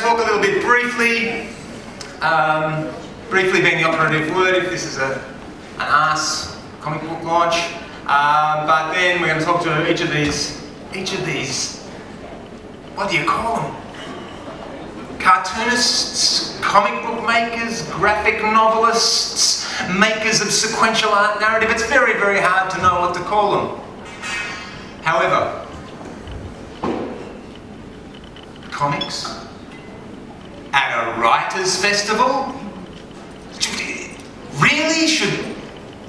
talk a little bit briefly, briefly being the operative word if this is an Arse comic book launch, but then we're going to talk to each of these, what do you call them? Cartoonists, comic book makers, graphic novelists, makers of sequential art narrative. It's very, very hard to know what to call them. However, comics at a writers' festival? Really?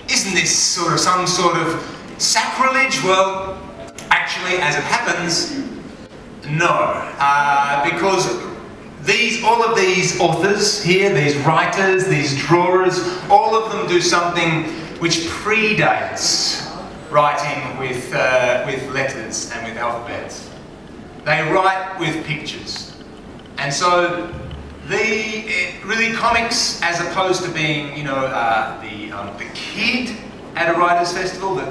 Isn't this some sort of sacrilege? Well, actually, as it happens, no. Because all of these authors here, these writers, these drawers, all of them do something which predates writing with letters and with alphabets. They write with pictures. And so really comics, as opposed to being, you know, the kid at a writers' festival, the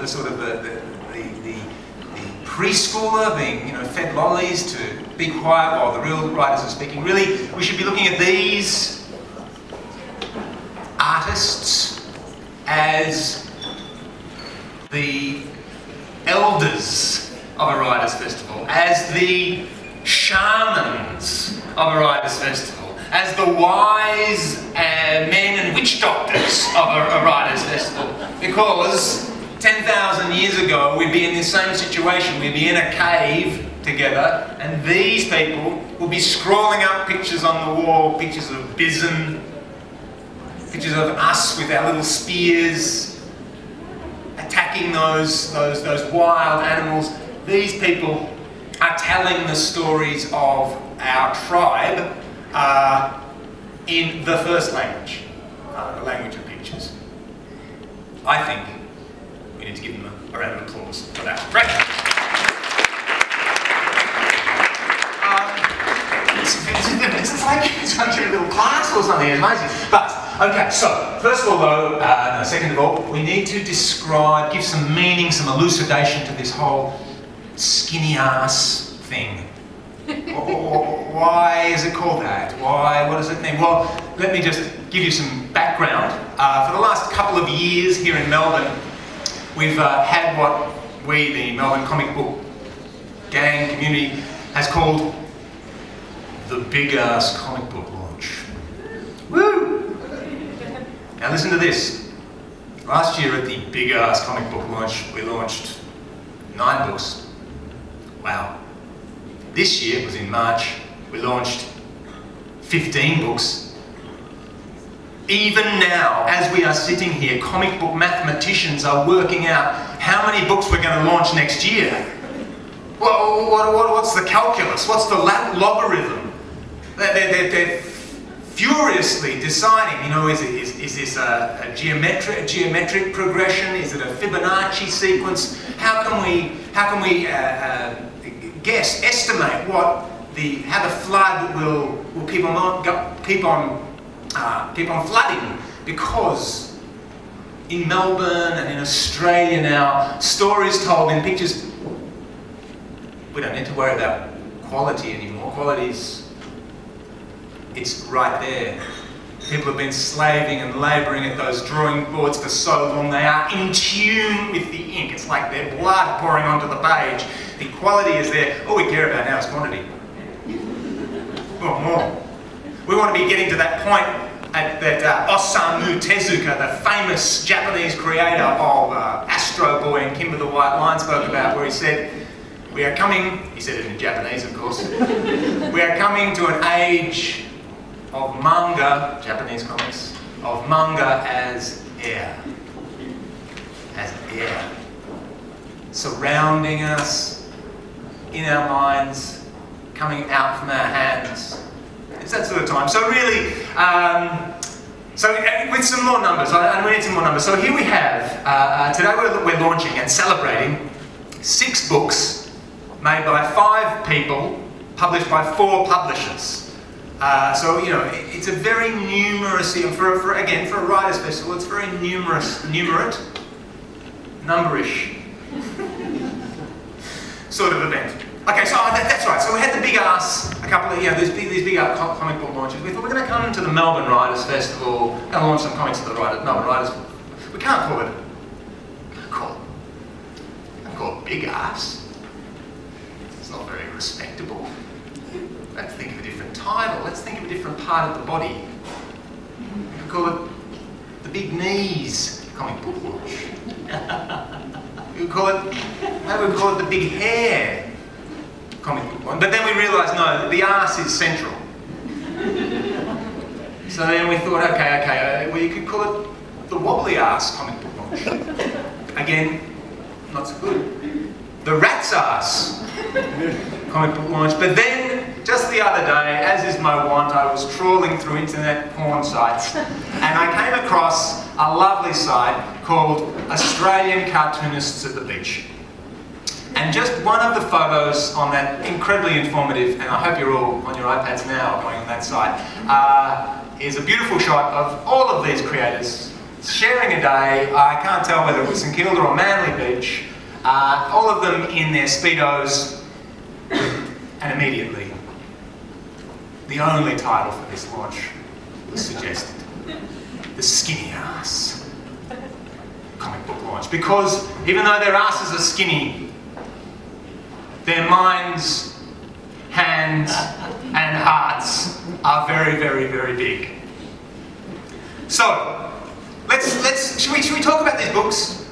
preschooler being, you know, fed lollies to be quiet while the real writers are speaking. Really, we should be looking at these artists as the elders of a writers' festival, as the shamans of a writers' festival, as the wise men and witch doctors of a writers' festival. Because 10,000 years ago, we'd be in the same situation. We'd be in a cave together, and these people will be scrawling up pictures on the wall, pictures of bison, pictures of us with our little spears, attacking those wild animals. These people are telling the stories of our tribe in the first language, the language of pictures. I think we need to give them a round of applause for that. Right. It's like a little class or something. It's amazing. But okay, so first of all, though, no, second of all, we need to describe, give some meaning, some elucidation to this whole Skinny Arse thing. Why is it called that? Why? What does it mean? Well, let me just give you some background. For the last couple of years here in Melbourne, we've had what we, the Melbourne comic book gang community, has called the Big Arse Comic Book Launch. Woo! Now listen to this. Last year at the Big Arse Comic Book Launch, we launched 9 books. Wow. This year, it was in March, we launched 15 books. Even now, as we are sitting here, comic book mathematicians are working out how many books we're going to launch next year. What's the calculus? What's the logarithm? They're furiously deciding, you know, is this a geometric progression? Is it a Fibonacci sequence? How can we estimate how the flood will keep on flooding? Because in Melbourne and in Australia now, stories told in pictures, we don't need to worry about quality anymore. It's right there. People have been slaving and labouring at those drawing boards for so long. They are in tune with the ink. It's like their blood pouring onto the page. The quality is there. All we care about now is quantity. More. We want to be getting to that point that Osamu Tezuka, the famous Japanese creator of Astro Boy and Kimber the White Lion, spoke about, where he said, we are coming, he said it in Japanese of course, we are coming to an age of manga, Japanese comics, of manga as air. As air. Surrounding us, in our minds, coming out from our hands. It's that sort of time. So really, with some more numbers, and we need some more numbers. So here we have, today we're launching and celebrating 6 books made by 5 people, published by 4 publishers. So, you know, it's a very numerous, for a writers' festival, it's very numerish sort of event. Okay, so that's right. So we had the big Arse, a couple of, these big comic book launches. We thought we're going to come to the Melbourne Writers Festival and launch some comics at the Melbourne Writers. We can't call it big Arse. It's not very respectable. Let's think of a different title. Let's think of a different part of the body. We could call it the Big Knees Comic Book Launch. Maybe we call it the Big Hair Comic Book Launch. But then we realised, no, the arse is central. So then we thought, okay, well, you could call it the Wobbly Arse Comic Book Launch. Again, not so good. The Rat's Arse Comic Book Launch. But then, just the other day, as is my wont, I was trawling through internet porn sites and I came across a lovely site called Australian Cartoonists at the Beach. And just one of the photos on that, incredibly informative, and I hope you're all on your iPads now going on that site, is a beautiful shot of all of these creators sharing a day. I can't tell whether it was St Kilda or Manly Beach. All of them in their Speedos, and immediately the only title for this launch was suggested. The Skinny Arse Comic Book Launch. Because even though their asses are skinny, their minds, hands and hearts are very, very, very big. So, should we talk about these books?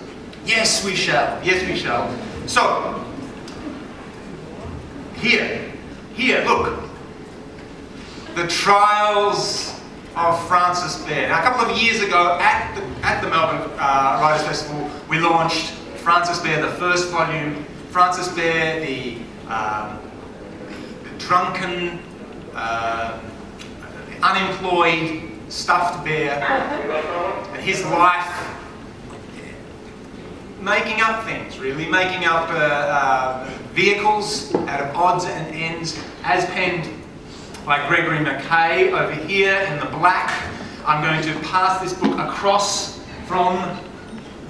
Yes, we shall. Yes, we shall. So, here, look. The Trials of Francis Baird. Now, a couple of years ago, at the Melbourne Writers Festival, we launched Francis Baird, the first volume. Francis Baird, the drunken, unemployed, stuffed bear, and his life making up things, really, making up vehicles out of odds and ends, as penned by Gregory Mackay over here in the black. I'm going to pass this book across from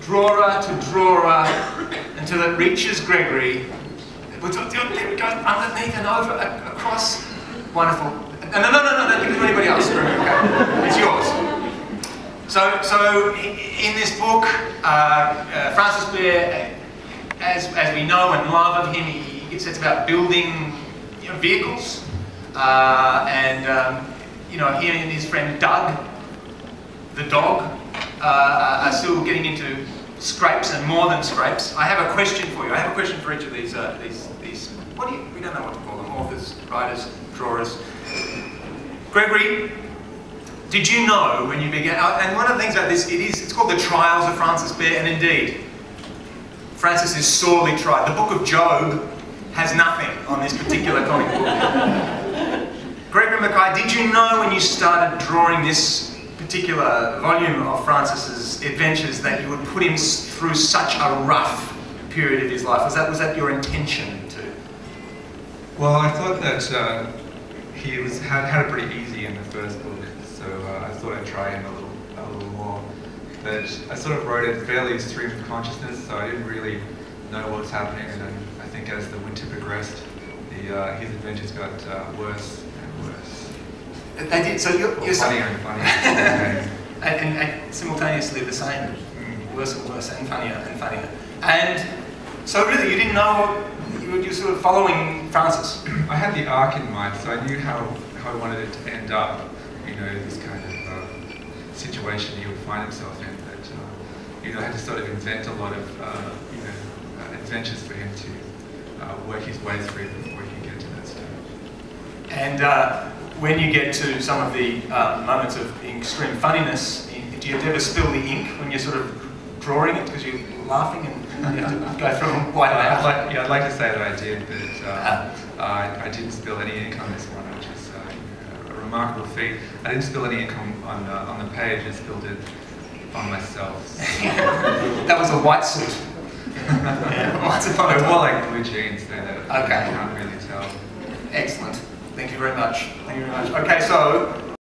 drawer to drawer until it reaches Gregory. It goes underneath and over, across. Wonderful. No, don't give it to anybody else. Okay. It's yours. So in this book, Francis Baird, as we know and love of him, he sets about building vehicles. He and his friend Doug, the dog, are still getting into scrapes and more than scrapes. I have a question for you. I have a question for each of these we don't know what to call them, authors, writers, drawers. Gregory, did you know when you began, and one of the things about this, it's called The Trials of Francis Baird, and indeed, Francis is sorely tried. The Book of Job has nothing on this particular comic book. Gregory Mackay, did you know when you started drawing this particular volume of Francis's adventures that you would put him through such a rough period of his life? Was that your intention to? Well, I thought that he had it pretty easy in the first book, so I thought I'd try him a little more. But I sort of wrote it fairly stream of consciousness, so I didn't really know what was happening. And then I think as the winter progressed, his adventures got worse and worse. They did. So you're funnier and funnier. and simultaneously the same, worse and worse, and funnier and funnier. And so really, you didn't know. You were sort of following Francis. I had the arc in mind, so I knew how I wanted it to end up. This kind of situation he would find himself in. But I had to sort of invent a lot of adventures for him to work his way through before he could get to that stage. And when you get to some of the moments of extreme funniness, do you ever spill the ink when you're sort of drawing it because you're laughing and you have to go through them quite out? I'd like to say that I did, but I didn't spill any ink on this one, which is a remarkable feat. I didn't spill any ink on the page, I spilled it on myself. That was a white suit. Once upon a time. They're more like blue jeans, so that okay. You can't really tell. Excellent. Thank you very much. Thank you very much. Okay, so